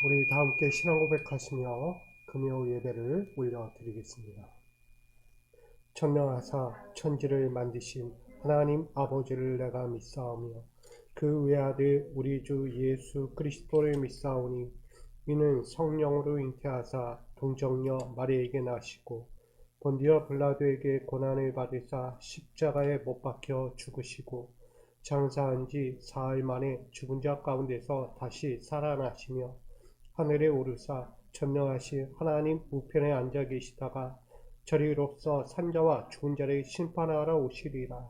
우리 다 함께 신앙 고백하시며 금요 예배를 올려드리겠습니다. 전능하사 천지를 만드신 하나님 아버지를 내가 믿사오며 그 외아들 우리 주 예수 그리스도를 믿사오니 이는 성령으로 잉태하사 동정녀 마리아에게 나시고 본디오 빌라도에게 고난을 받으사 십자가에 못 박혀 죽으시고 장사한 지 사흘 만에 죽은 자 가운데서 다시 살아나시며 하늘에 오르사 전능하신 하나님 우편에 앉아 계시다가 저리로서 산자와 죽은 자를 심판하러 오시리라.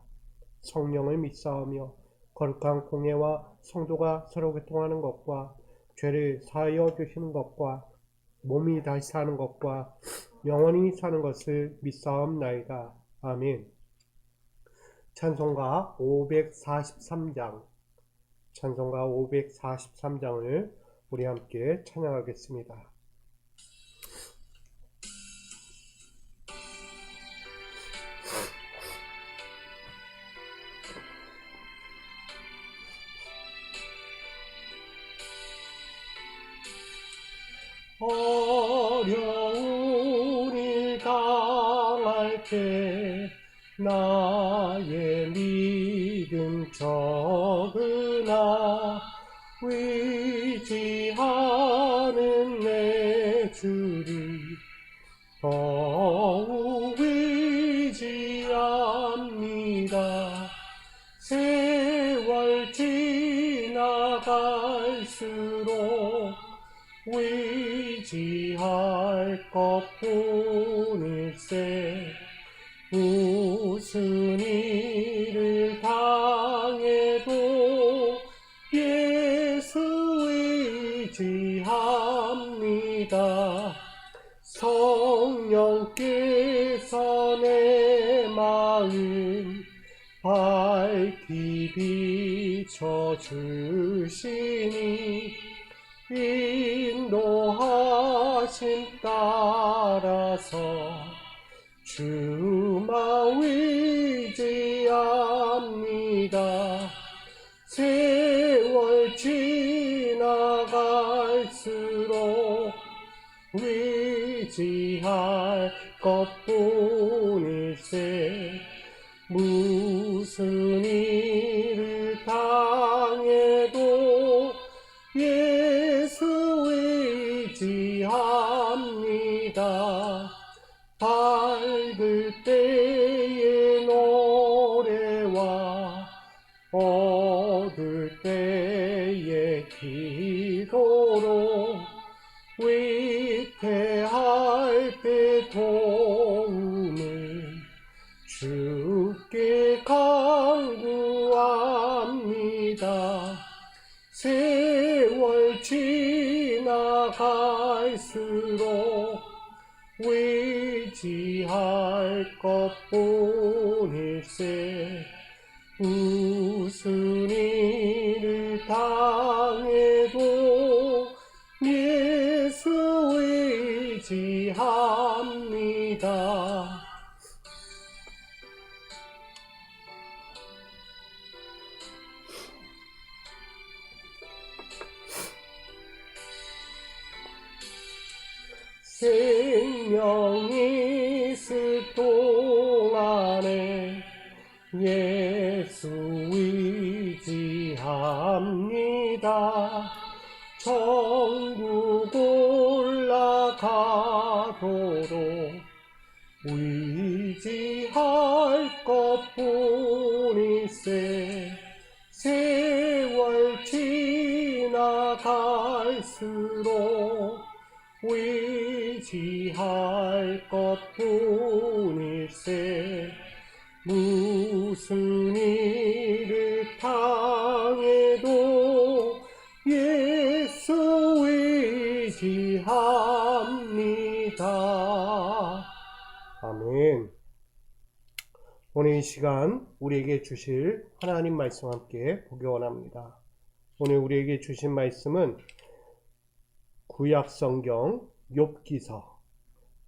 성령을 믿사오며 거룩한 공예와 성도가 서로 교통하는 것과 죄를 사하여 주시는 것과 몸이 다시 사는 것과 영원히 사는 것을 믿사옵나이다. 아멘. 찬송가 543장 찬송가 543장을 우리 함께 찬양하겠습니다. 어려운 일 당할 때 나의 믿음 적으나 의지하는 내 주를 더욱 의지합니다. 세월 지나갈수록 의지할 것뿐일세. 무슨 일을 당해도 예수 의지합니다. 성령께서 내 마음 밝히 비춰주시니 인도하심 따라서 주만 의지합니다. 세월 지나갈수록 의지할 것뿐일세. 무슨 일을 당해도 예수 의지합니다. 밝을 때의 노래와 어두울 때의 기도로 위태할 때 도움을 주께 간구합니다. 세월 지나갈수록 의지할 의지할 것뿐일세. 무슨 일을 당해도 예수 의지합니다. 생명이 있을 동안에 예수 의지합니다. 천국 올라가도록 의지할 것뿐일세. 세월 지나갈수록 의지할 것뿐일세. 무슨 일을 당해도 예수 의지합니다. 아멘. 오늘 이 시간 우리에게 주실 하나님 말씀 함께 보기 원합니다. 오늘 우리에게 주신 말씀은 구약성경 욥기서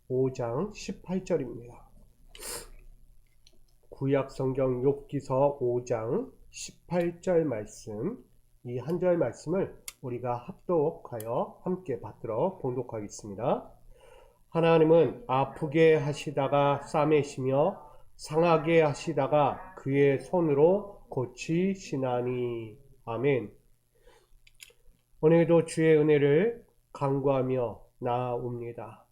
5장 18절입니다. 구약성경 욥기서 5장 18절 말씀, 이 한 절 말씀을 우리가 합독하여 함께 받들어 봉독하겠습니다. 하나님은 아프게 하시다가 싸매시며 상하게 하시다가 그의 손으로 고치시나니. 아멘. 오늘도 주의 은혜를 간구하며 나아옵니다.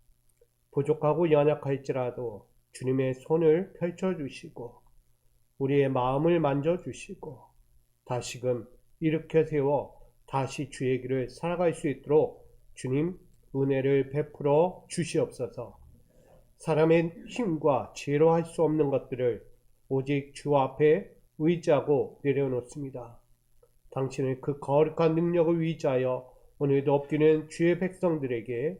부족하고 연약할지라도 주님의 손을 펼쳐주시고 우리의 마음을 만져주시고 다시금 일으켜 세워 다시 주의 길을 살아갈 수 있도록 주님 은혜를 베풀어 주시옵소서. 사람의 힘과 지혜로 할 수 없는 것들을 오직 주 앞에 의지하고 내려놓습니다. 당신의 그 거룩한 능력을 의지하여 오늘도 엎드리는 주의 백성들에게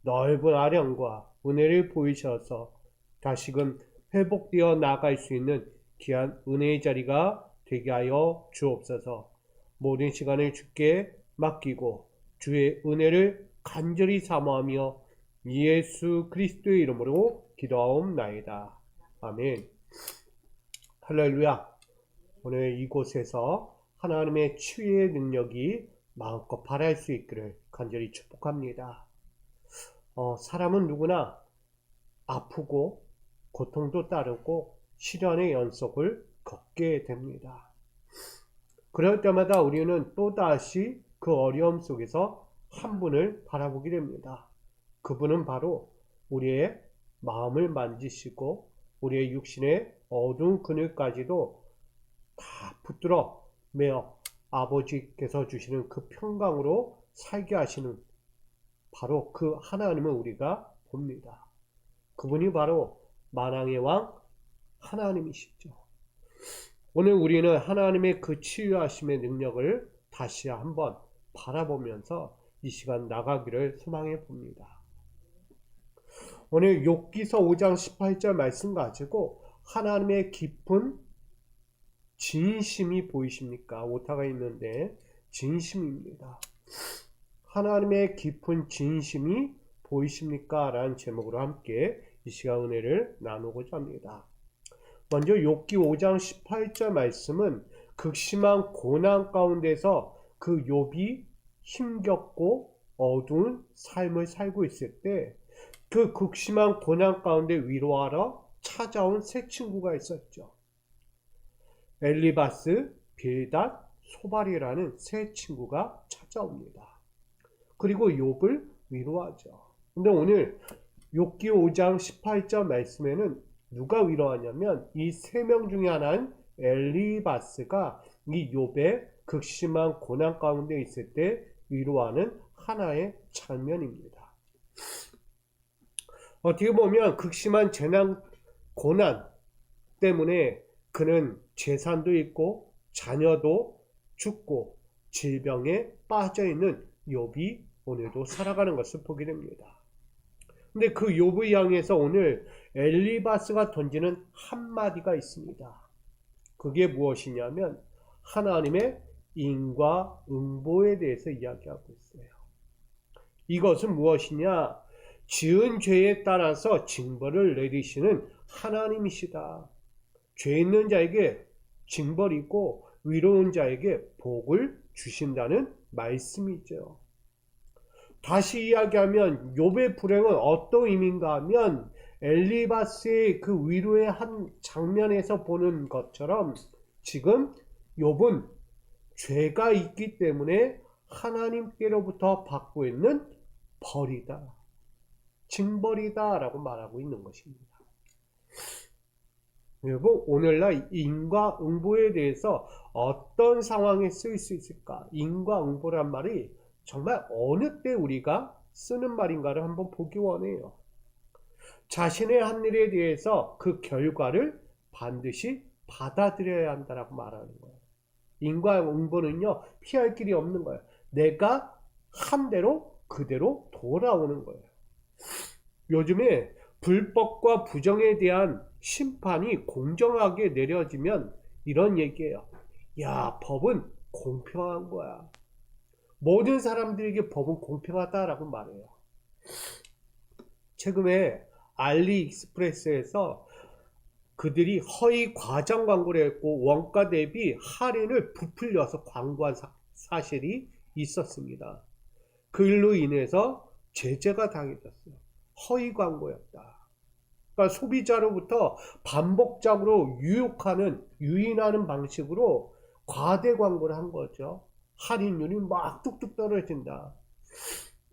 넓은 아량과 은혜를 보이셔서 다시금 회복되어 나아갈 수 있는 귀한 은혜의 자리가 되게 하여 주옵소서. 모든 시간을 주께 맡기고 주의 은혜를 간절히 사모하며 예수 그리스도의 이름으로 기도하옵나이다. 아멘. 할렐루야. 오늘 이곳에서 하나님의 치유의 능력이 마음껏 발할 수 있기를 간절히 축복합니다. 사람은 누구나 아프고 고통도 따르고 시련의 연속을 겪게 됩니다. 그럴 때마다 우리는 또다시 그 어려움 속에서 한 분을 바라보게 됩니다. 그분은 바로 우리의 마음을 만지시고 우리의 육신의 어두운 그늘까지도 다 붙들어 매어 아버지께서 주시는 그 평강으로 살게 하시는 바로 그 하나님을 우리가 봅니다. 그분이 바로 만왕의 왕 하나님이시죠. 오늘 우리는 하나님의 그 치유하심의 능력을 다시 한번 바라보면서 이 시간 나가기를 소망해 봅니다. 오늘 욥기서 5장 18절 말씀 가지고 하나님의 깊은 진심이 보이십니까? 오타가 있는데 진심입니다. 하나님의 깊은 진심이 보이십니까? 라는 제목으로 함께 이 시간 은혜를 나누고자 합니다. 먼저 욥기 5장 18절 말씀은 극심한 고난 가운데서 그 욥이 힘겹고 어두운 삶을 살고 있을 때 그 극심한 고난 가운데 위로하러 찾아온 세 친구가 있었죠. 엘리바스, 빌닷, 소발이라는 세 친구가 찾아옵니다. 그리고 욥을 위로하죠. 근데 오늘 욥기 5장 18절 말씀에는 누가 위로하냐면 이 세 명 중에 하나인 엘리바스가 이 욥의 극심한 고난 가운데 있을 때 위로하는 하나의 장면입니다. 어떻게 보면 극심한 재난, 고난 때문에 그는 재산도 있고 자녀도 죽고 질병에 빠져있는 욥이 오늘도 살아가는 것을 보게 됩니다. 근데 그 욥을 향해서 오늘 엘리바스가 던지는 한마디가 있습니다. 그게 무엇이냐면 하나님의 인과응보에 대해서 이야기하고 있어요. 이것은 무엇이냐? 지은 죄에 따라서 징벌을 내리시는 하나님이시다. 죄 있는 자에게 징벌이 있고 의로운 자에게 복을 주신다는 말씀이죠. 다시 이야기하면 욥의 불행은 어떤 의미인가 하면 엘리바스의 그 위로의 한 장면에서 보는 것처럼 지금 욥은 죄가 있기 때문에 하나님께로부터 받고 있는 벌이다, 징벌이다 라고 말하고 있는 것입니다. 여러분, 오늘날 인과응보에 대해서 어떤 상황에 쓰일 수 있을까? 인과응보란 말이 정말 어느 때 우리가 쓰는 말인가를 한번 보기 원해요. 자신의 한 일에 대해서 그 결과를 반드시 받아들여야 한다라고 말하는 거예요. 인과응보는요, 피할 길이 없는 거예요. 내가 한 대로 그대로 돌아오는 거예요. 요즘에 불법과 부정에 대한 심판이 공정하게 내려지면 이런 얘기예요. 야, 법은 공평한 거야. 모든 사람들에게 법은 공평하다라고 말해요. 최근에 알리익스프레스에서 그들이 허위 과장 광고를 했고 원가 대비 할인을 부풀려서 광고한 사실이 있었습니다. 그 일로 인해서 제재가 당해졌어요. 허위 광고였다. 그러니까 소비자로부터 반복적으로 유인하는 방식으로 과대 광고를 한 거죠. 할인율이 막 뚝뚝 떨어진다.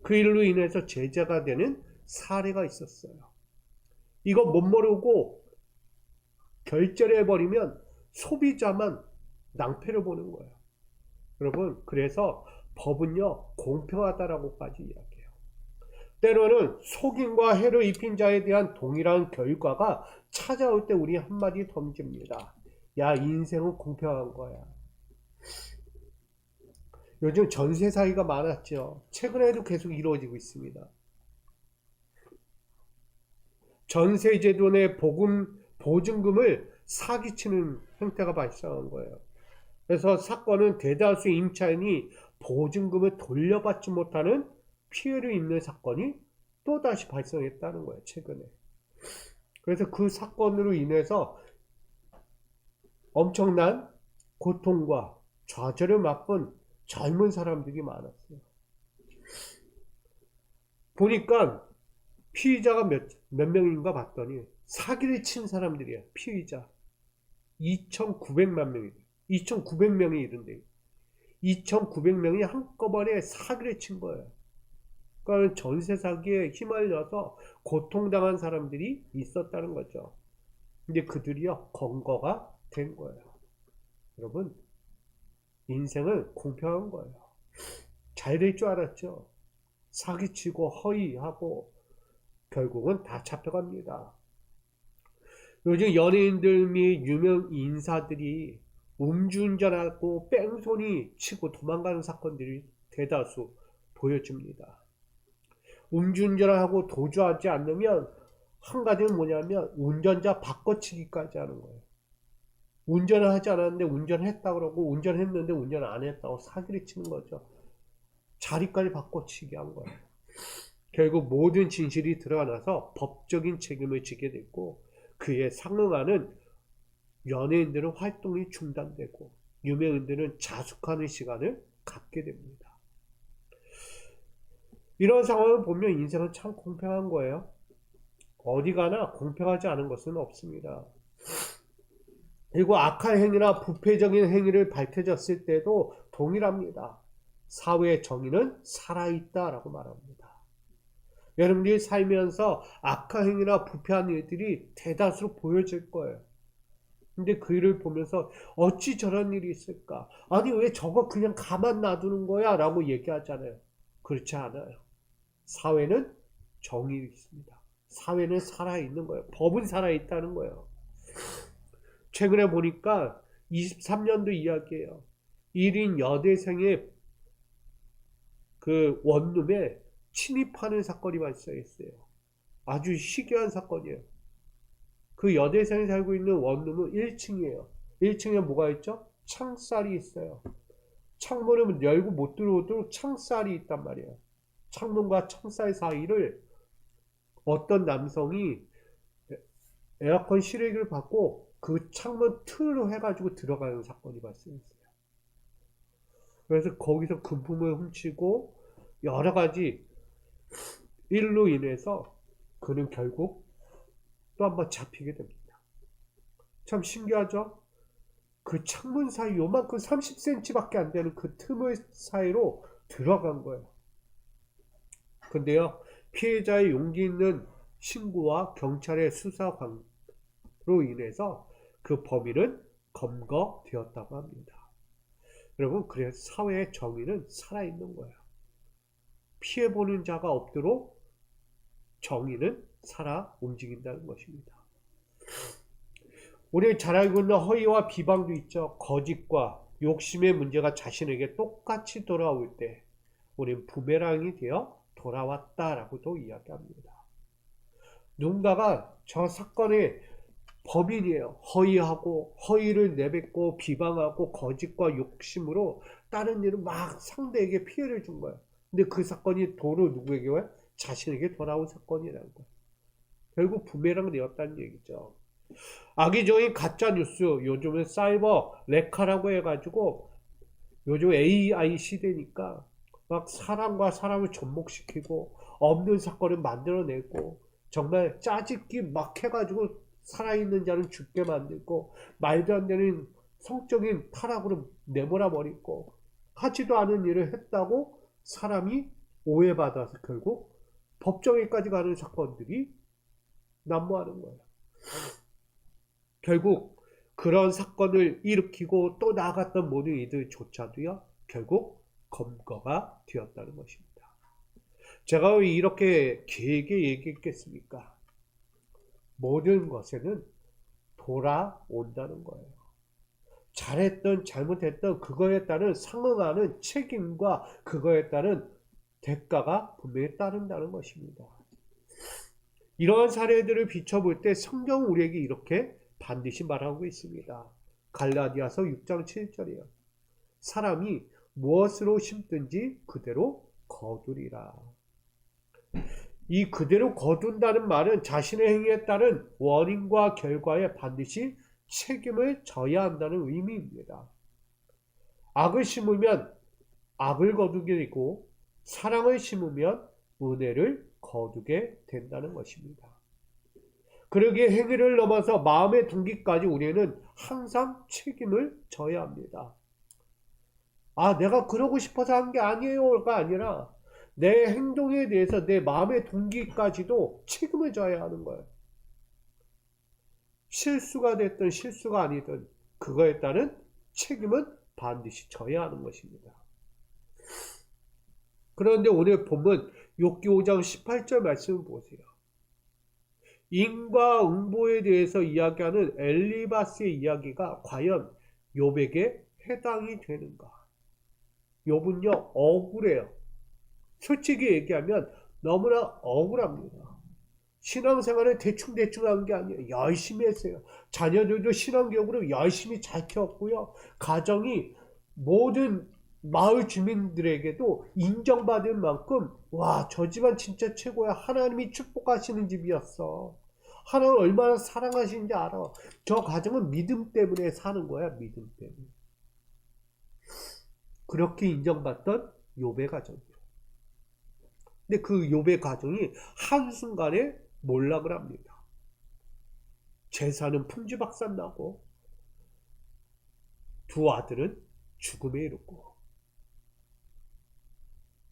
그 일로 인해서 제재가 되는 사례가 있었어요. 이거 못 모르고 결제를 해버리면 소비자만 낭패를 보는 거예요. 여러분, 그래서 법은요, 공평하다라고까지 이야기해요. 때로는 속임과 해를 입힌 자에 대한 동일한 결과가 찾아올 때 우리 한마디 던집니다. 야, 인생은 공평한 거야. 요즘 전세 사기가 많았죠. 최근에도 계속 이루어지고 있습니다. 전세제도 내 보증금을 사기치는 형태가 발생한 거예요. 그래서 사건은 대다수 임차인이 보증금을 돌려받지 못하는 피해를 입는 사건이 또다시 발생했다는 거예요, 최근에. 그래서 그 사건으로 인해서 엄청난 고통과 좌절을 맛본 젊은 사람들이 많았어요. 보니까 피의자가 몇 명인가 봤더니 사기를 친 사람들이에요. 피의자 2,900만 명이 2,900명이 이른데 2,900명이 한꺼번에 사기를 친 거예요. 그러니까 전세 사기에 휘말려서 고통당한 사람들이 있었다는 거죠. 근데 그들이요, 검거가 된 거예요. 여러분, 인생은 공평한 거예요. 잘 될 줄 알았죠. 사기치고 허위하고 결국은 다 잡혀갑니다. 요즘 연예인들 및 유명 인사들이 음주운전하고 뺑소니 치고 도망가는 사건들이 대다수 보여집니다. 음주운전을 하고 도주하지 않으면 한 가지는 뭐냐면 운전자 바꿔치기까지 하는 거예요. 운전을 하지 않았는데 운전했다 그러고 운전했는데 운전 안 했다고 사기를 치는 거죠. 자리까지 바꿔치기 한 거예요. 결국 모든 진실이 드러나서 법적인 책임을 지게 됐고 그에 상응하는 연예인들은 활동이 중단되고 유명인들은 자숙하는 시간을 갖게 됩니다. 이런 상황을 보면 인생은 참 공평한 거예요. 어디 가나 공평하지 않은 것은 없습니다. 그리고 악한 행위나 부패적인 행위를 밝혀졌을 때도 동일합니다. 사회의 정의는 살아있다라고 말합니다. 여러분들이 살면서 악한 행위나 부패한 일들이 대다수로 보여질 거예요. 근데 그 일을 보면서 어찌 저런 일이 있을까? 아니 왜 저거 그냥 가만 놔두는 거야? 라고 얘기하잖아요. 그렇지 않아요. 사회는 정의가 있습니다. 사회는 살아있는 거예요. 법은 살아있다는 거예요. 최근에 보니까 23년도 이야기예요. 1인 여대생의 그 원룸에 침입하는 사건이 발생했어요. 아주 희귀한 사건이에요. 그 여대생이 살고 있는 원룸은 1층이에요. 1층에 뭐가 있죠? 창살이 있어요. 창문을 열고 못 들어오도록 창살이 있단 말이에요. 창문과 창살 사이를 어떤 남성이 에어컨 실외기를 받고 그 창문 틈으로 해가지고 들어가는 사건이 발생했어요. 그래서 거기서 금품을 훔치고 여러 가지 일로 인해서 그는 결국 또 한번 잡히게 됩니다. 참 신기하죠? 그 창문 사이 요만큼 30cm밖에 안 되는 그 틈을 사이로 들어간 거예요. 근데요, 피해자의 용기 있는 신고와 경찰의 수사로 인해서 그 범인은 검거되었다고 합니다. 여러분, 그래서 사회의 정의는 살아있는 거예요. 피해보는 자가 없도록 정의는 살아 움직인다는 것입니다. 우리 잘 알고 있는 허위와 비방도 있죠. 거짓과 욕심의 문제가 자신에게 똑같이 돌아올 때 우린 부메랑이 되어 돌아왔다라고도 이야기합니다. 누군가가 저 사건의 범인이에요. 허위하고 허위를 내뱉고 비방하고 거짓과 욕심으로 다른 일을 막 상대에게 피해를 준 거예요. 근데 그 사건이 도로 누구에게 와요? 자신에게 돌아온 사건이라는 거예요. 결국 부메랑 되었다는 얘기죠. 악의적인 가짜뉴스, 요즘은 사이버 레카라고 해가지고 요즘 AI 시대니까 막 사람과 사람을 접목시키고 없는 사건을 만들어내고 정말 짜집기 막 해가지고 살아있는 자는 죽게 만들고 말도 안 되는 성적인 타락으로 내몰아 버리고 하지도 않은 일을 했다고 사람이 오해받아서 결국 법정에까지 가는 사건들이 난무하는 거예요. 결국 그런 사건을 일으키고 또 나아갔던 모든 이들조차도요, 결국 검거가 되었다는 것입니다. 제가 왜 이렇게 길게 얘기했겠습니까? 모든 것에는 돌아온다는 거예요. 잘했든 잘못했든 그거에 따른 상응하는 책임과 그거에 따른 대가가 분명히 따른다는 것입니다. 이러한 사례들을 비춰볼 때 성경은 우리에게 이렇게 반드시 말하고 있습니다. 갈라디아서 6장 7절이에요. 사람이 무엇으로 심든지 그대로 거두리라. 이 그대로 거둔다는 말은 자신의 행위에 따른 원인과 결과에 반드시 책임을 져야 한다는 의미입니다. 악을 심으면 악을 거두게 되고 사랑을 심으면 은혜를 거두게 된다는 것입니다. 그러기에 행위를 넘어서 마음의 동기까지 우리는 항상 책임을 져야 합니다. 아, 내가 그러고 싶어서 한 게 아니에요가 아니라 내 행동에 대해서 내 마음의 동기까지도 책임을 져야 하는 거예요. 실수가 됐든 실수가 아니든 그거에 따른 책임은 반드시 져야 하는 것입니다. 그런데 오늘 보면 욥기 5장 18절 말씀을 보세요. 인과응보에 대해서 이야기하는 엘리바스의 이야기가 과연 욥에게 해당이 되는가? 욥은요, 억울해요. 솔직히 얘기하면 너무나 억울합니다. 신앙생활을 대충대충 한 게 아니에요. 열심히 했어요. 자녀들도 신앙교육으로 열심히 잘 키웠고요. 가정이 모든 마을 주민들에게도 인정받을 만큼 와, 저 집안 진짜 최고야. 하나님이 축복하시는 집이었어. 하나님 얼마나 사랑하시는지 알아. 저 가정은 믿음 때문에 사는 거야. 믿음 때문에. 그렇게 인정받던 욥의 가정이에요. 근데 그 욥의 가정이 한순간에 몰락을 합니다. 재산은 풍지박산나고 두 아들은 죽음에 이르고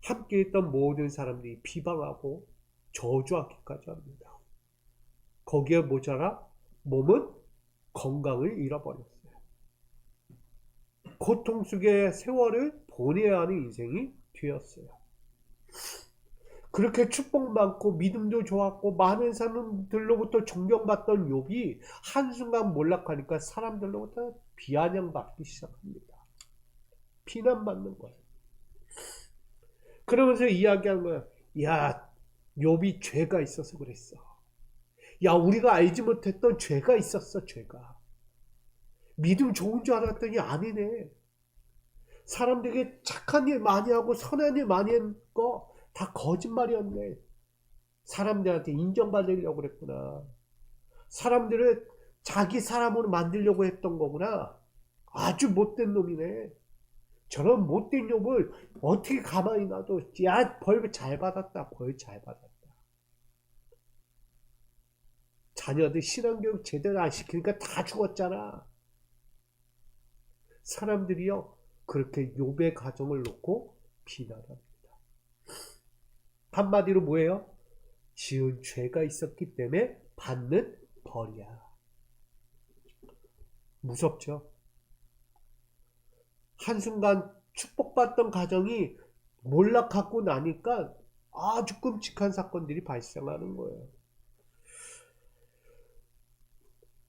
함께 있던 모든 사람들이 비방하고 저주하기까지 합니다. 거기에 모자라 몸은 건강을 잃어버렸어요. 고통 속의 세월을 보내야 하는 인생이 되었어요. 그렇게 축복 많고 믿음도 좋았고 많은 사람들로부터 존경받던 욥이 한순간 몰락하니까 사람들로부터 비아냥받기 시작합니다. 비난받는 거예요. 그러면서 이야기한 거예요. 야, 욥이 죄가 있어서 그랬어. 야, 우리가 알지 못했던 죄가 있었어, 죄가. 믿음 좋은 줄 알았더니 아니네. 사람들에게 착한 일 많이 하고 선한 일 많이 한 거 다 거짓말이었네. 사람들한테 인정받으려고 그랬구나. 사람들을 자기 사람으로 만들려고 했던 거구나. 아주 못된 놈이네. 저런 못된 놈을 어떻게 가만히 놔둬. 야, 벌 잘 받았다. 벌 잘 받았다. 자녀들 신앙교육 제대로 안 시키니까 다 죽었잖아. 사람들이요, 그렇게 욥의 가정을 놓고 비난합니다. 한마디로 뭐예요? 지은 죄가 있었기 때문에 받는 벌이야. 무섭죠? 한순간 축복받던 가정이 몰락하고 나니까 아주 끔찍한 사건들이 발생하는 거예요.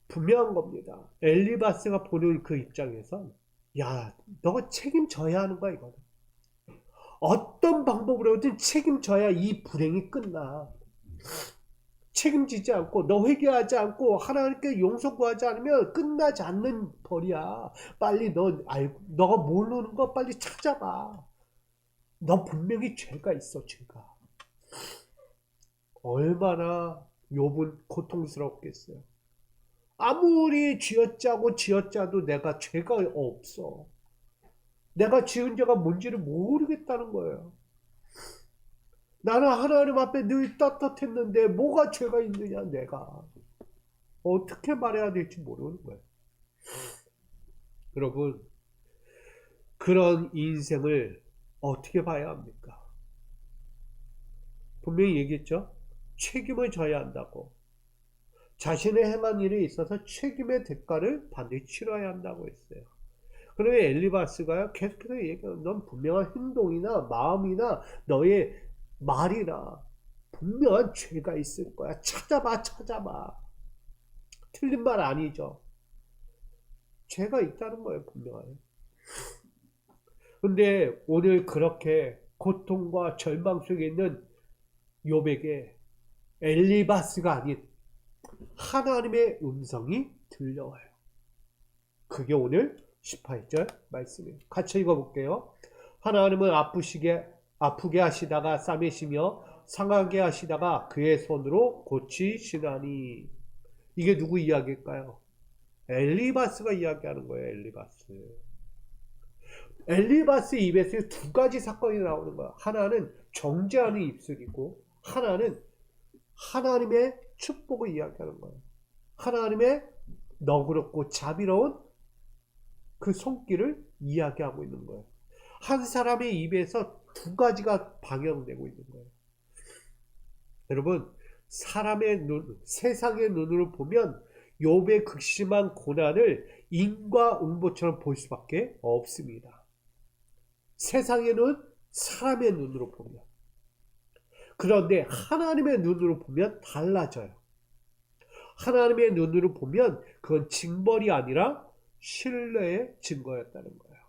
분명한 겁니다. 엘리바스가 보는 그 입장에선 야, 너가 책임져야 하는 거야, 이거는. 어떤 방법으로든 책임져야 이 불행이 끝나. 책임지지 않고 너 회개하지 않고 하나님께 용서 구하지 않으면 끝나지 않는 벌이야. 빨리 너가 모르는 거 빨리 찾아봐. 너 분명히 죄가 있어, 죄가. 얼마나 욥은 고통스럽겠어요. 아무리 쥐어짜도 내가 죄가 없어. 내가 지은 죄가 뭔지를 모르겠다는 거예요. 나는 하나님 앞에 늘 떳떳했는데 뭐가 죄가 있느냐, 내가. 어떻게 말해야 될지 모르는 거예요. 여러분, 그런 인생을 어떻게 봐야 합니까? 분명히 얘기했죠? 책임을 져야 한다고. 자신의 행한 일에 있어서 책임의 대가를 반드시 치러야 한다고 했어요. 그런데 엘리바스가 계속해서 얘기해요. 넌 분명한 행동이나 마음이나 너의 말이나 분명한 죄가 있을 거야. 찾아봐. 틀린 말 아니죠. 죄가 있다는 거예요, 분명하게. 근데 오늘 그렇게 고통과 절망 속에 있는 욥에게 엘리바스가 아닌 하나님의 음성이 들려와요. 그게 오늘 18절 말씀이에요. 같이 읽어볼게요. 하나님은 아프게 하시다가 싸매시며 상하게 하시다가 그의 손으로 고치시나니. 이게 누구 이야기일까요? 엘리바스가 이야기하는 거예요. 엘리바스 입에서 두 가지 사건이 나오는 거야. 하나는 정죄하는 입술이고 하나는 하나님의 축복을 이야기하는 거예요. 하나님의 너그럽고 자비로운 그 손길을 이야기하고 있는 거예요. 한 사람의 입에서 두 가지가 방영되고 있는 거예요. 여러분, 세상의 눈으로 보면 욥의 극심한 고난을 인과응보처럼 볼 수밖에 없습니다. 세상의 눈, 사람의 눈으로 보면. 그런데 하나님의 눈으로 보면 달라져요. 하나님의 눈으로 보면 그건 징벌이 아니라 신뢰의 증거였다는 거예요.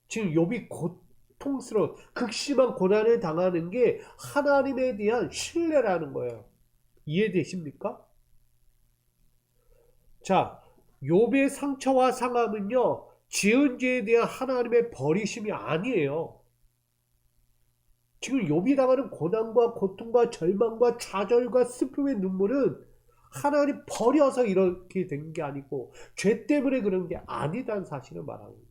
지금 욥이 고통스러운 극심한 고난을 당하는 게 하나님에 대한 신뢰라는 거예요. 이해되십니까? 자, 욥의 상처와 상함은요, 지은 죄에 대한 하나님의 버리심이 아니에요. 지금 욥이 당하는 고난과 고통과 절망과 좌절과 슬픔의 눈물은 하나님 버려서 이렇게 된 게 아니고 죄 때문에 그런 게 아니다는 사실을 말하는 거예요.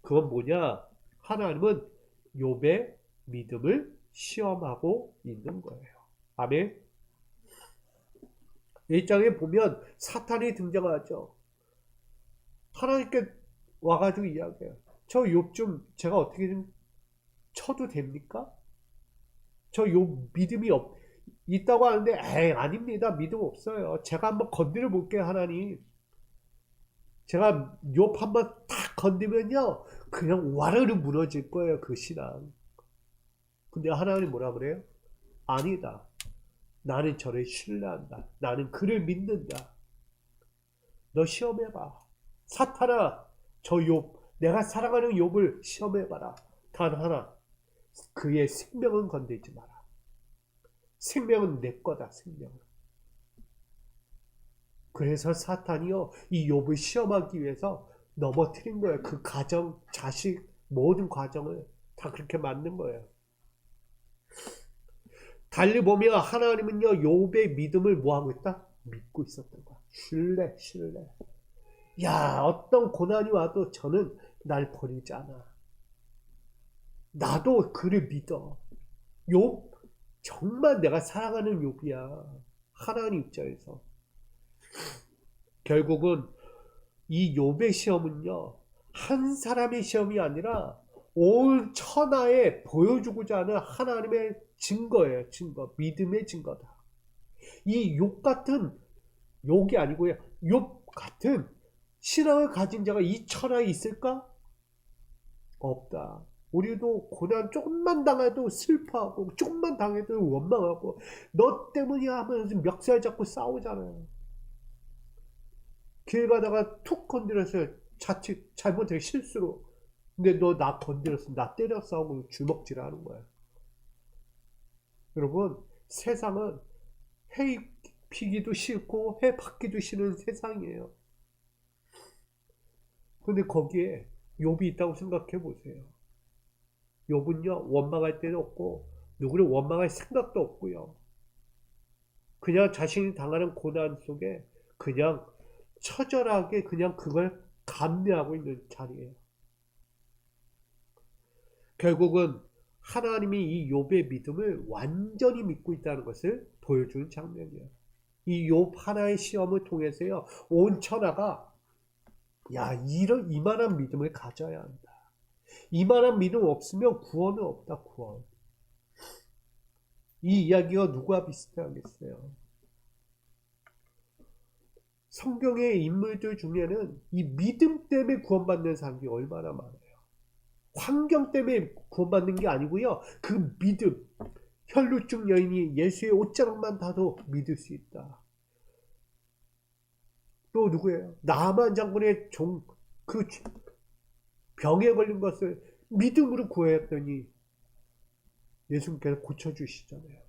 그건 뭐냐? 하나님은 욥의 믿음을 시험하고 있는 거예요. 아멘. 1장에 보면 사탄이 등장하죠. 하나님께 와가지고 이야기해요. 저 욥 좀 제가 어떻게 좀 쳐도 됩니까? 저 욥 믿음이 있다고 하는데 에이 아닙니다. 믿음 없어요. 제가 한번 건드려 볼게요. 하나님. 제가 욥 한번 탁 건드면요 그냥 와르르 무너질 거예요. 그 신앙. 근데 하나님 뭐라 그래요? 아니다. 나는 저를 신뢰한다. 나는 그를 믿는다. 너 시험해봐. 사탄아, 저 욥, 내가 사랑하는 욥을 시험해봐라. 단 하나, 그의 생명은 건들지 마라. 생명은 내 거다, 생명은. 그래서 사탄이요, 이 욥을 시험하기 위해서 넘어뜨린 거예요. 그 가정, 자식, 모든 과정을 다 그렇게 만든 거예요. 달리 보면 하나님은요, 욥의 믿음을 뭐하고 있다? 믿고 있었던 거야. 신뢰. 야, 어떤 고난이 와도 저는 날 버리지 않아. 나도 그를 믿어. 욥, 정말 내가 사랑하는 욥이야. 하나님 입장에서. 결국은 이 욥의 시험은요, 한 사람의 시험이 아니라 온 천하에 보여주고자 하는 하나님의 증거예요. 증거. 믿음의 증거다. 이 욥 같은, 욥이 아니고요, 욥 같은 신앙을 가진 자가 이 천하에 있을까? 없다. 우리도 고난 조금만 당해도 슬퍼하고 조금만 당해도 원망하고 너 때문이야 하면서 멱살 잡고 싸우잖아요. 길 가다가 툭 건드렸어요. 자칫 잘못해 실수로. 근데 너 나 건드렸어. 나 때렸어 하고 주먹질하는 거야. 여러분, 세상은 해 피기도 싫고 해 받기도 싫은 세상이에요. 근데 거기에 욥이 있다고 생각해 보세요. 욥은요, 원망할 때도 없고 누구를 원망할 생각도 없고요. 그냥 자신이 당하는 고난 속에 그냥 처절하게 그냥 그걸 감내하고 있는 자리예요. 결국은 하나님이 이 욥의 믿음을 완전히 믿고 있다는 것을 보여주는 장면이에요. 이 욥 하나의 시험을 통해서요, 온 천하가 야, 이만한 믿음을 가져야 한다. 이만한 믿음 없으면 구원은 없다, 구원. 이 이야기가 누구와 비슷하겠어요? 성경의 인물들 중에는 이 믿음 때문에 구원받는 사람이 얼마나 많아요. 환경 때문에 구원받는 게 아니고요. 그 믿음, 혈루증 여인이 예수의 옷자락만 닿아도 믿을 수 있다. 또 누구예요? 나만 장군의 그 병에 걸린 것을 믿음으로 구했더니 예수님께서 고쳐주시잖아요.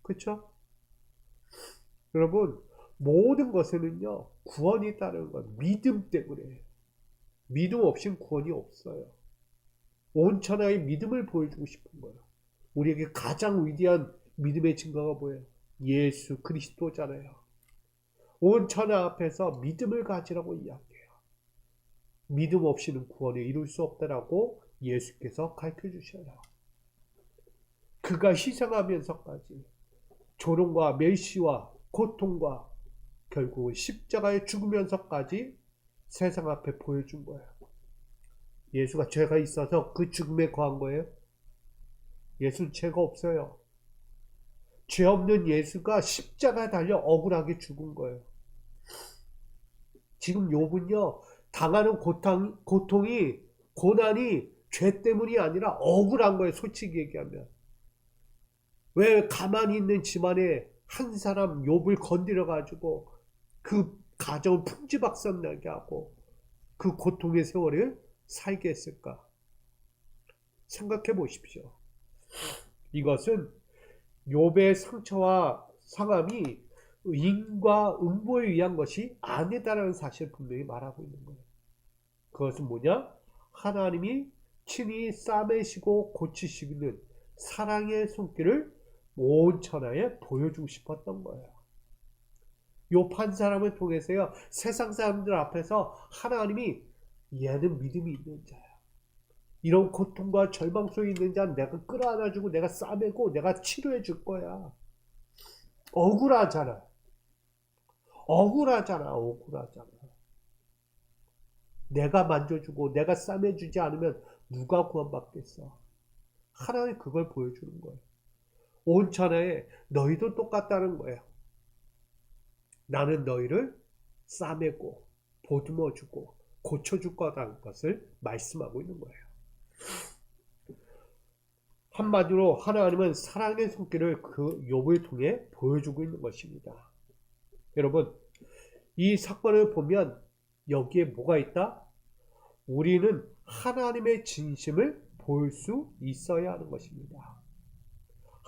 그렇죠? 여러분, 모든 것에는요, 구원이 따르는 건 믿음 때문에. 믿음 없이는 구원이 없어요. 온 천하의 믿음을 보여주고 싶은 거예요. 우리에게 가장 위대한 믿음의 증거가 뭐예요? 예수 그리스도잖아요. 온 천하 앞에서 믿음을 가지라고 이야기해요. 믿음 없이는 구원을 이룰 수 없다라고 예수께서 가르쳐 주셔요. 그가 희생하면서까지 조롱과 멸시와 고통과 결국은 십자가에 죽으면서까지 세상 앞에 보여준 거예요. 예수가 죄가 있어서 그 죽음에 거한 거예요? 예수는 죄가 없어요. 죄 없는 예수가 십자가에 달려 억울하게 죽은 거예요. 지금 욥은요, 당하는 고통이, 고난이 죄 때문이 아니라 억울한 거예요, 솔직히 얘기하면. 왜 가만히 있는 집안에 한 사람 욥을 건드려가지고 그 가정을 풍지박산나게 하고 그 고통의 세월을 살게 했을까? 생각해 보십시오. 이것은 욥의 상처와 상함이 인과 응보에 의한 것이 아니다라는 사실을 분명히 말하고 있는 거예요. 그것은 뭐냐? 하나님이 친히 싸매시고 고치시는 사랑의 손길을 온 천하에 보여주고 싶었던 거예요. 욥 한 사람을 통해서요, 세상 사람들 앞에서 하나님이 얘는 믿음이 있는 자야. 이런 고통과 절망 속에 있는 자는 내가 끌어안아주고 내가 싸매고 내가 치료해 줄 거야. 억울하잖아. 억울하잖아. 내가 만져주고 내가 싸매주지 않으면 누가 구원받겠어. 하나님 그걸 보여주는 거예요. 온 천하에 너희도 똑같다는 거예요. 나는 너희를 싸매고 보듬어주고 고쳐줄 거라는 것을 말씀하고 있는 거예요. 한마디로 하나님은 사랑의 손길을 그 욥을 통해 보여주고 있는 것입니다. 여러분, 이 사건을 보면 여기에 뭐가 있다? 우리는 하나님의 진심을 볼 수 있어야 하는 것입니다.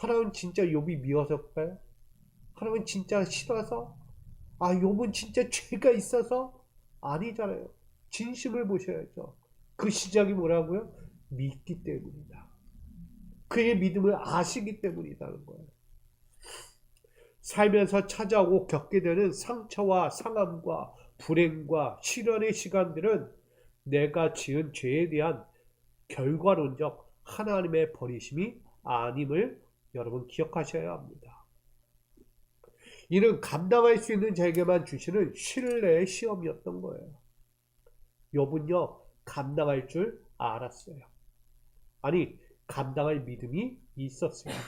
하나님은 진짜 욥이 미워서일까요? 하나님은 진짜 싫어서? 아, 욥은 진짜 죄가 있어서? 아니잖아요. 진심을 보셔야죠. 그 시작이 뭐라고요? 믿기 때문이다. 그의 믿음을 아시기 때문이라는 거예요. 살면서 찾아오고 겪게 되는 상처와 상함과 불행과 시련의 시간들은 내가 지은 죄에 대한 결과론적 하나님의 버리심이 아님을 여러분 기억하셔야 합니다. 이는 감당할 수 있는 자에게만 주시는 신뢰의 시험이었던 거예요. 욥은요, 감당할 줄 알았어요. 아니, 감당할 믿음이 있었습니다.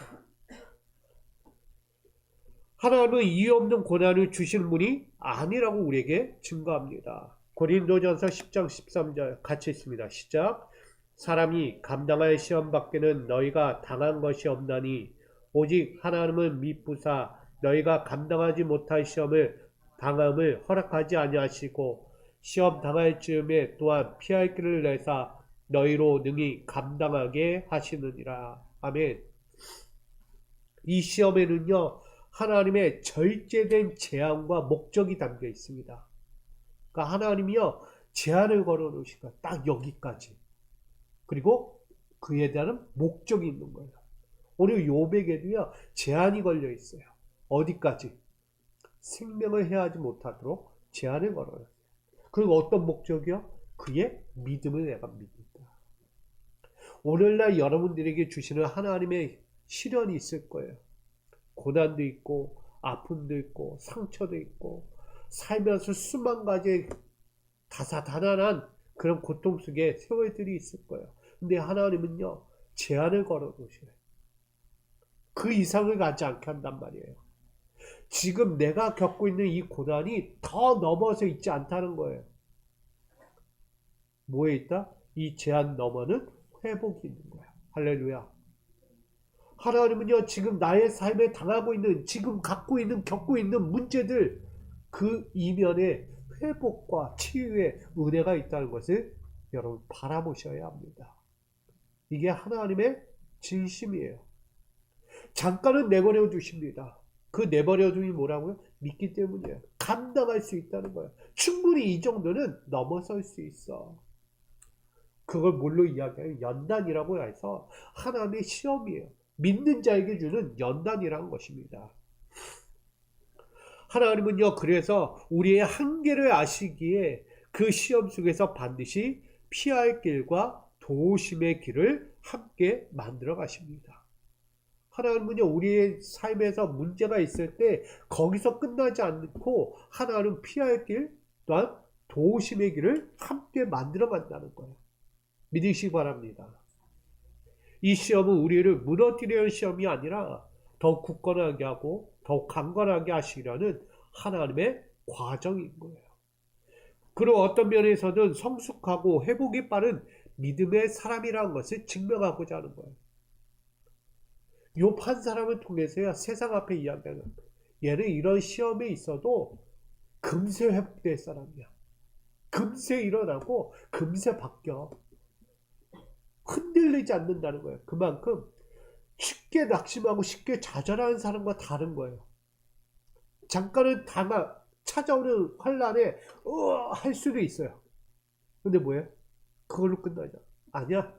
하나님은 이유 없는 고난을 주시는 분이 아니라고 우리에게 증거합니다. 고린도전서 10장 13절 같이 있습니다. 시작. 사람이 감당할 시험 밖에는 너희가 당한 것이 없나니 오직 하나님은 미쁘사 너희가 감당하지 못할 시험을 당함을 허락하지 아니하시고 시험 당할 즈음에 또한 피할 길을 내사 너희로 능히 감당하게 하시느니라. 아멘. 이 시험에는요, 하나님의 절제된 제한과 목적이 담겨 있습니다. 그러니까 하나님이요, 제한을 걸어 놓으신 거예요. 딱 여기까지. 그리고 그에 대한 목적이 있는 거예요. 오늘 욥에게도요, 제한이 걸려 있어요. 어디까지? 생명을 해하지 못하도록 제한을 걸어요. 그리고 어떤 목적이요? 그의 믿음을 내가 믿는다. 오늘날 여러분들에게 주시는 하나님의 시련이 있을 거예요. 고난도 있고 아픔도 있고 상처도 있고 살면서 수만 가지 다사다난한 그런 고통 속에 세월들이 있을 거예요. 근데 하나님은요, 제한을 걸어 놓으셔요. 그 이상을 가지 않게 한단 말이에요. 지금 내가 겪고 있는 이 고난이 더 넘어서 있지 않다는 거예요. 뭐에 있다? 이 제한 너머는 회복이 있는 거야. 할렐루야. 하나님은요, 지금 나의 삶에 당하고 있는, 지금 갖고 있는, 겪고 있는 문제들, 그 이면에 회복과 치유의 은혜가 있다는 것을 여러분 바라보셔야 합니다. 이게 하나님의 진심이에요. 잠깐은 내버려 두십니다. 그 내버려 둠이 뭐라고요? 믿기 때문이에요. 감당할 수 있다는 거예요. 충분히 이 정도는 넘어설 수 있어. 그걸 뭘로 이야기해요? 연단이라고 해서 하나님의 시험이에요. 믿는 자에게 주는 연단이라는 것입니다. 하나님은요, 그래서 우리의 한계를 아시기에 그 시험 속에서 반드시 피할 길과 도우심의 길을 함께 만들어 가십니다. 하나님은요, 우리의 삶에서 문제가 있을 때 거기서 끝나지 않고 하나님 피할 길 또한 도우심의 길을 함께 만들어 간다는 거예요. 믿으시기 바랍니다. 이 시험은 우리를 무너뜨리는 시험이 아니라 더욱 굳건하게 하고 더욱 강건하게 하시려는 하나님의 과정인 거예요. 그리고 어떤 면에서는 성숙하고 회복이 빠른 믿음의 사람이라는 것을 증명하고자 하는 거예요. 욥 한 사람을 통해서야 세상 앞에 이야기하는, 얘는 이런 시험에 있어도 금세 회복될 사람이야. 금세 일어나고 금세 바뀌어. 흔들리지 않는다는 거예요. 그만큼 쉽게 낙심하고 쉽게 좌절하는 사람과 다른 거예요. 잠깐은 찾아오는 환란에 할 수도 있어요. 근데 뭐예요? 그걸로 끝나죠. 아니야,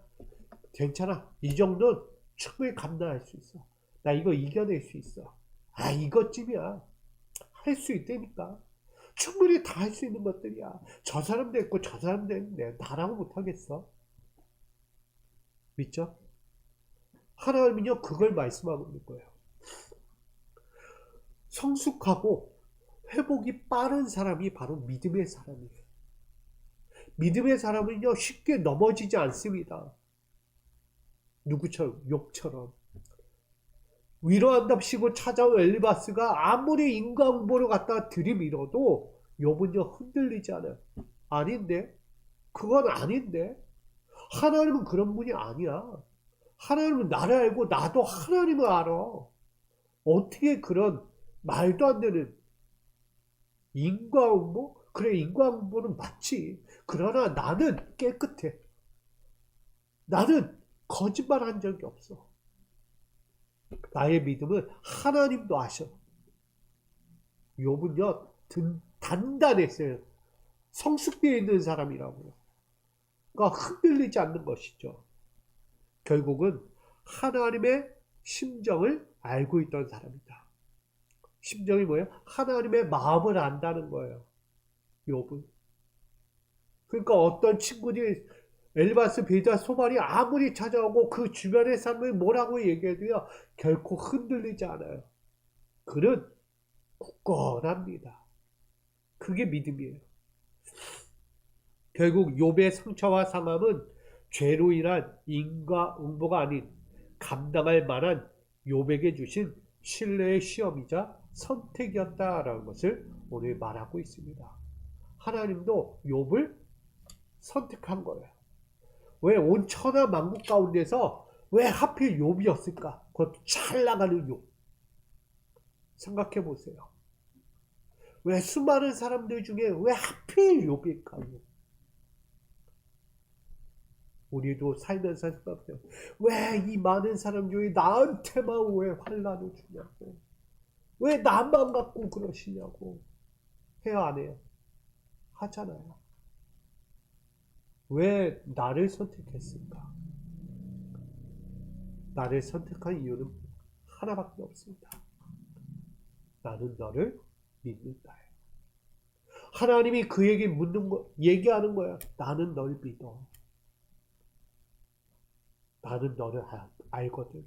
괜찮아. 이 정도는 충분히 감당할 수 있어. 나 이거 이겨낼 수 있어. 아, 이것쯤이야. 할 수 있다니까. 충분히 다 할 수 있는 것들이야. 저 사람도 있고 저 사람도 있는데 나라고 못하겠어. 믿죠? 하나님은요, 그걸 말씀하고 있는 거예요. 성숙하고 회복이 빠른 사람이 바로 믿음의 사람이에요. 믿음의 사람은요, 쉽게 넘어지지 않습니다. 누구처럼? 욥처럼. 위로한답시고 찾아온 엘리바스가 아무리 인과응보를 갖다가 들이밀어도 욥은요, 흔들리지 않아요. 아닌데? 그건 아닌데? 하나님은 그런 분이 아니야. 하나님은 나를 알고 나도 하나님을 알아. 어떻게 그런 말도 안 되는 인과응보? 그래, 인과응보는 맞지. 그러나 나는 깨끗해. 나는 거짓말 한 적이 없어. 나의 믿음은 하나님도 아셔. 욥은요, 단단했어요. 성숙되어 있는 사람이라고요. 그러니까 흔들리지 않는 것이죠. 결국은 하나님의 심정을 알고 있던 사람이다. 심정이 뭐예요? 하나님의 마음을 안다는 거예요. 욥은. 그러니까 어떤 친구들이 엘리바스, 빌닷, 소발이 아무리 찾아오고 그 주변의 사람이 뭐라고 얘기해도요, 결코 흔들리지 않아요. 그는 굳건합니다. 그게 믿음이에요. 결국 욥의 상처와 상함은 죄로 인한 인과응보가 아닌 감당할 만한 욥에게 주신 신뢰의 시험이자 선택이었다라는 것을 오늘 말하고 있습니다. 하나님도 욥을 선택한 거예요. 왜 온 천하 만국 가운데서 왜 하필 욥이었을까? 그것도 잘 나가는 욥. 생각해 보세요. 왜 수많은 사람들 중에 왜 하필 욥일까요? 우리도 살면서 생각해요. 왜 이 많은 사람 중에 나한테만 왜 환난을 주냐고. 왜 나만 갖고 그러시냐고. 해요, 안 해요? 하잖아요. 왜 나를 선택했을까? 나를 선택한 이유는 하나밖에 없습니다. 나는 너를 믿는다. 하나님이 그에게 얘기하는 거야. 나는 널 믿어. 나는 너를 알거든.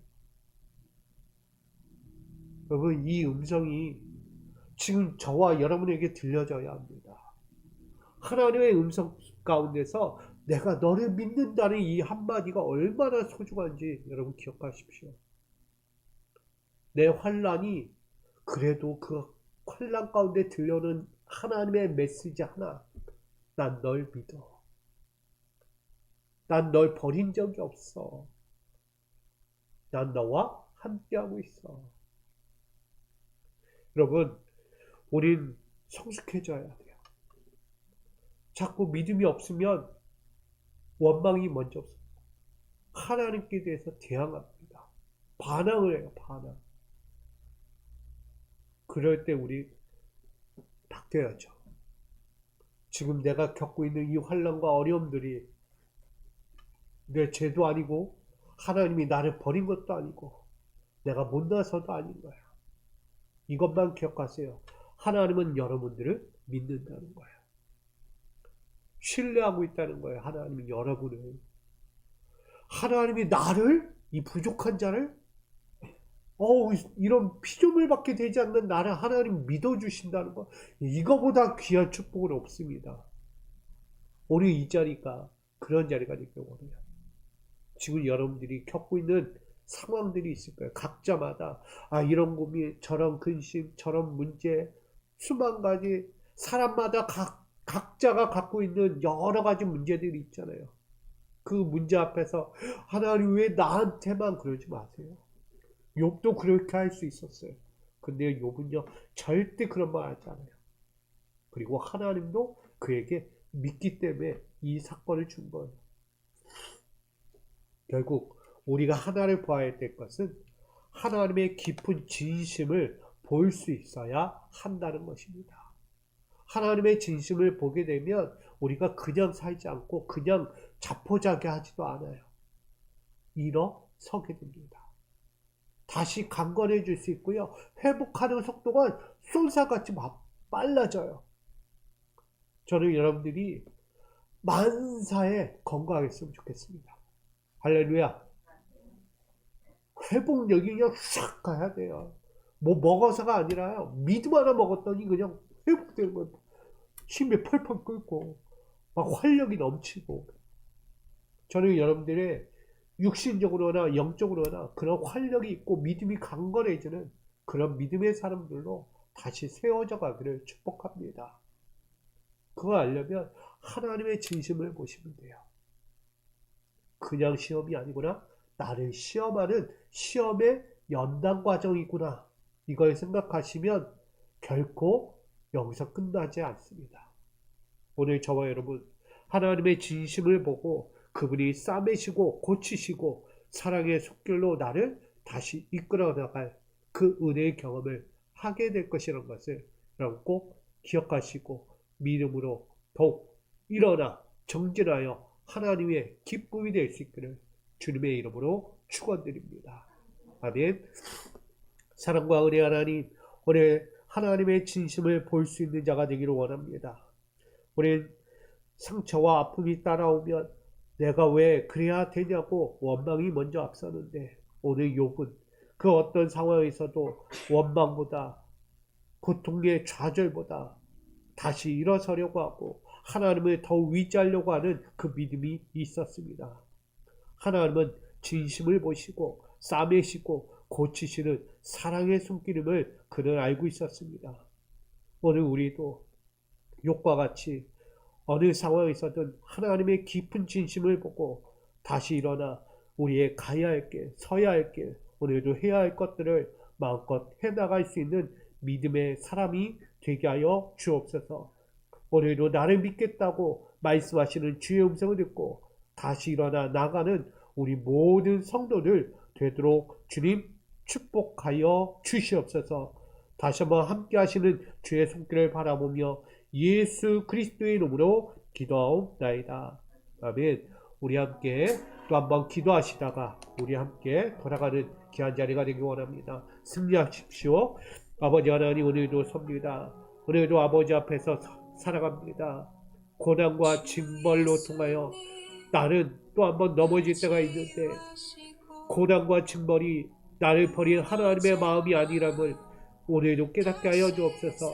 여러분, 이 음성이 지금 저와 여러분에게 들려져야 합니다. 하나님의 음성 가운데서 내가 너를 믿는다는 이 한마디가 얼마나 소중한지 여러분 기억하십시오. 내 환난이 그래도 그 환난 가운데 들려오는 하나님의 메시지 하나, 난 널 믿어. 난 널 버린 적이 없어. 난 너와 함께하고 있어. 여러분, 우린 성숙해져야 돼요. 자꾸 믿음이 없으면 원망이 먼저 없어요. 하나님께 대해서 대항합니다. 반항을 해요, 반항. 그럴 때 우리 바뀌어야죠. 지금 내가 겪고 있는 이 환난과 어려움들이 내 죄도 아니고 하나님이 나를 버린 것도 아니고 내가 못나서도 아닌 거야. 이것만 기억하세요. 하나님은 여러분들을 믿는다는 거예요. 신뢰하고 있다는 거예요. 하나님이 여러분을. 하나님이 나를, 이 부족한 자를, 이런 피조물밖에 되지 않는 나를 하나님 믿어주신다는 거, 이거보다 귀한 축복은 없습니다. 오늘 이 자리가 그런 자리가 되길 원해요. 지금 여러분들이 겪고 있는 상황들이 있을 거예요. 각자마다 이런 고민, 저런 근심, 저런 문제, 수만 가지, 사람마다 각자가 갖고 있는 여러 가지 문제들이 있잖아요. 그 문제 앞에서 하나님 왜 나한테만 그러지 마세요. 욥도 그렇게 할 수 있었어요. 근데 욥은요 절대 그런 말 하지 않아요. 그리고 하나님도 그에게 믿기 때문에 이 사건을 준 거예요. 결국 우리가 하나를 보아야 될 것은 하나님의 깊은 진심을 볼 수 있어야 한다는 것입니다. 하나님의 진심을 보게 되면 우리가 그냥 살지 않고 그냥 자포자기하지도 않아요. 일어서게 됩니다. 다시 강건해질 수 있고요. 회복하는 속도가 쏜살같이 빨라져요. 저는 여러분들이 만사에 건강했으면 좋겠습니다. 할렐루야. 회복력이 그냥 싹 가야 돼요. 뭐 먹어서가 아니라요. 믿음 하나 먹었더니 그냥 회복되는 거예요. 힘이 펄펄 끓고 막 활력이 넘치고. 저는 여러분들의 육신적으로나 영적으로나 그런 활력이 있고 믿음이 강건해지는 그런 믿음의 사람들로 다시 세워져 가기를 축복합니다. 그거 알려면 하나님의 진심을 보시면 돼요. 그냥 시험이 아니구나. 나를 시험하는 시험의 연단 과정이구나. 이걸 생각하시면 결코 여기서 끝나지 않습니다. 오늘 저와 여러분 하나님의 진심을 보고 그분이 싸매시고 고치시고 사랑의 속결로 나를 다시 이끌어 나갈 그 은혜의 경험을 하게 될 것이라는 것을 여러분 꼭 기억하시고 믿음으로 더욱 일어나 정진하여 하나님의 기쁨이 될 수 있기를 주님의 이름으로 축원드립니다. 아멘. 사랑과 은혜 하나님, 오늘 하나님의 진심을 볼 수 있는 자가 되기를 원합니다. 우리 상처와 아픔이 따라오면 내가 왜 그래야 되냐고 원망이 먼저 앞서는데, 오늘 욥은 그 어떤 상황에서도 원망보다, 고통의 좌절보다 다시 일어서려고 하고 하나님을 더욱 의지하려고 하는 그 믿음이 있었습니다. 하나님은 진심을 보시고 싸매시고 고치시는 사랑의 손길임을 그는 알고 있었습니다. 오늘 우리도 욥과 같이 어느 상황에서든 하나님의 깊은 진심을 보고 다시 일어나 우리의 가야 할 길, 서야 할 길, 오늘도 해야 할 것들을 마음껏 해나갈 수 있는 믿음의 사람이 되게 하여 주옵소서. 오늘도 나를 믿겠다고 말씀하시는 주의 음성을 듣고 다시 일어나 나가는 우리 모든 성도들 되도록 주님 축복하여 주시옵소서. 다시 한번 함께 하시는 주의 손길을 바라보며 예수 그리스도의 이름으로 기도하옵나이다. 아멘. 우리 함께 또 한번 기도하시다가 우리 함께 돌아가는 귀한 자리가 되기 원합니다. 승리하십시오. 아버지 하나님, 오늘도 섭니다. 오늘도 아버지 앞에서 살아갑니다. 고난과 징벌로 통하여 나는 또 한번 넘어질 때가 있는데, 고난과 징벌이 나를 버린 하나님의 마음이 아니라면 오늘도 깨닫게 하여 주옵소서.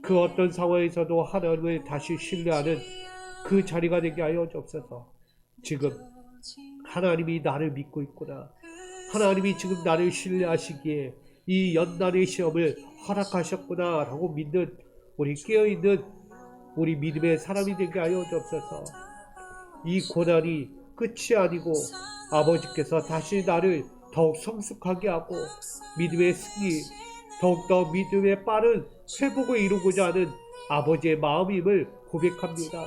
그 어떤 상황에서도 하나님을 다시 신뢰하는 그 자리가 되게 하여 주옵소서. 지금 하나님이 나를 믿고 있구나, 하나님이 지금 나를 신뢰하시기에 이 연단의 시험을 허락하셨구나 라고 믿는 우리 깨어있는 우리 믿음의 사람이 되게 하여 주옵소서. 이 고난이 끝이 아니고 아버지께서 다시 나를 더욱 성숙하게 하고 믿음의 승리, 더욱더 믿음의 빠른 회복을 이루고자 하는 아버지의 마음임을 고백합니다.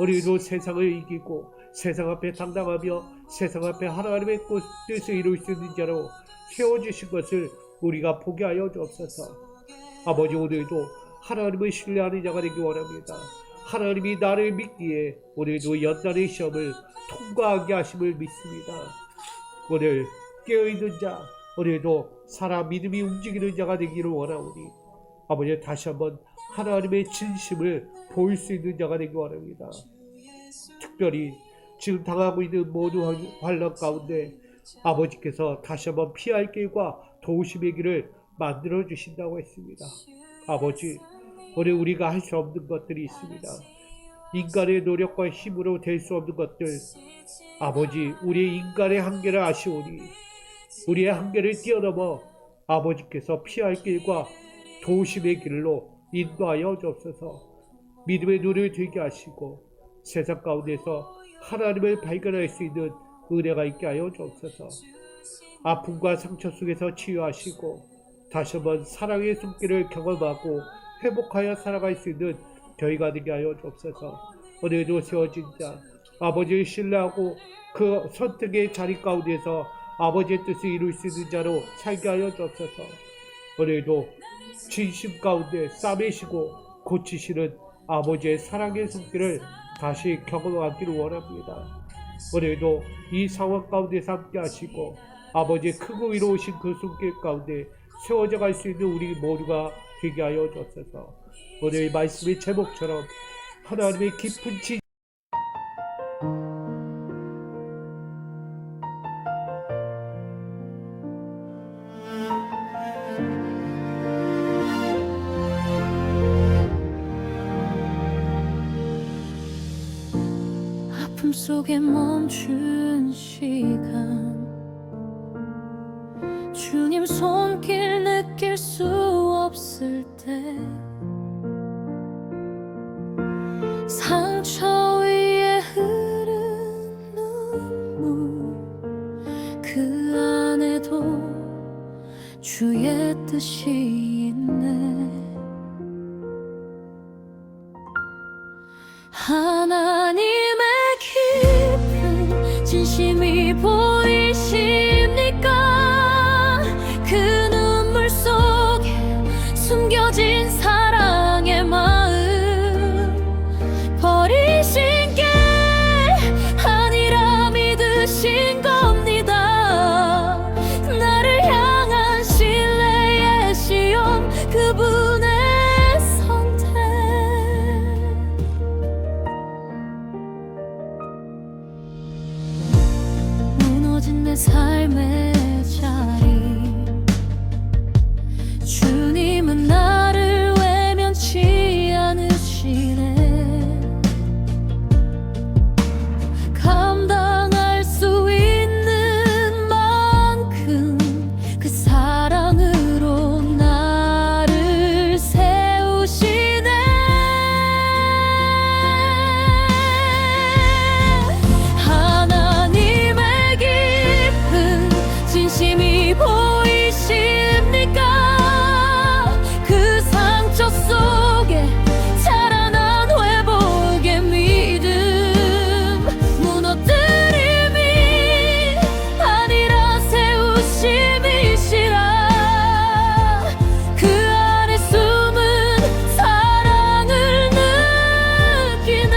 우리도 세상을 이기고 세상 앞에 당당하며 세상 앞에 하나님의 뜻을 이룰 수 있는 자로 세워주신 것을 우리가 보게 하여 주옵소서. 아버지, 오늘도 하나님을 신뢰하는 자가 되기 원합니다. 하나님이 나를 믿기에 오늘도 연단의 시험을 통과하게 하심을 믿습니다. 오늘 깨어있는 자, 오늘도 살아 믿음이 움직이는 자가 되기를 원하오니 아버지, 다시 한번 하나님의 진심을 보일 수 있는 자가 되기 원합니다. 특별히 지금 당하고 있는 모든 환난 가운데 아버지께서 다시 한번 피할 길과 도우심의 길을 만들어 주신다고 했습니다. 아버지, 오늘 우리가 할 수 없는 것들이 있습니다. 인간의 노력과 힘으로 될 수 없는 것들, 아버지, 우리의 인간의 한계를 아시오니 우리의 한계를 뛰어넘어 아버지께서 피할 길과 도우심의 길로 인도하여 주옵소서. 믿음의 눈을 들게 하시고 세상 가운데서 하나님을 발견할 수 있는 은혜가 있게 하여 주옵소서. 아픔과 상처 속에서 치유하시고 다시 한번 사랑의 손길을 경험하고 회복하여 살아갈 수 있는 저희가 되게 하여 주옵소서. 오늘도 세워진 자, 아버지를 신뢰하고 그 선택의 자리 가운데서 아버지의 뜻을 이룰 수 있는 자로 살게 하여 주옵소서. 오늘도 진심 가운데 싸매시고 고치시는 아버지의 사랑의 손길을 다시 경험하기를 원합니다. 오늘도 이 상황 가운데서 함께 하시고 아버지의 크고 위로우신 그 손길 가운데 세워져 갈 수 있는 우리 모두가 되게 하여 주옵소서. 오늘 이 말씀의 제목처럼 하나님의 깊은 진 아픔 속에 멈춘 시간, 주님 손길 느낄 수 없을 때 상처 위에 흐른 눈물, 그 안에도 주의 뜻이 있네. 하나님의 깊은 진심이 보이십니까? 삶의 자리. 주님은 나를 외면치 않으시네. 감당할 수 있는 만큼 그 사랑으로 나를 세우시네. 하나님의 깊은 진심이 보이십니까? 그 상처 속에 자라난 회복의 믿음. 무너뜨림이 아니라 세우심이시라. 그 안에 숨은 사랑을 느끼네.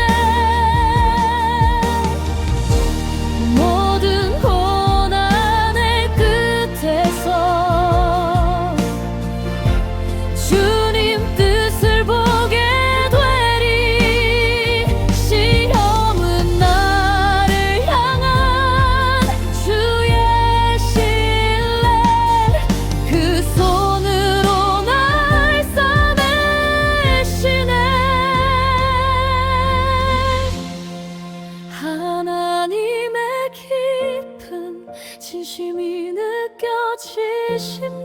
모든 고난의 끝에서 주님 뜻을 보게 되리. 시험은 나를 향한 주의 신뢰. 그 손으로 날 싸매시네. 하나님의 깊은 진심이 느껴지십니까?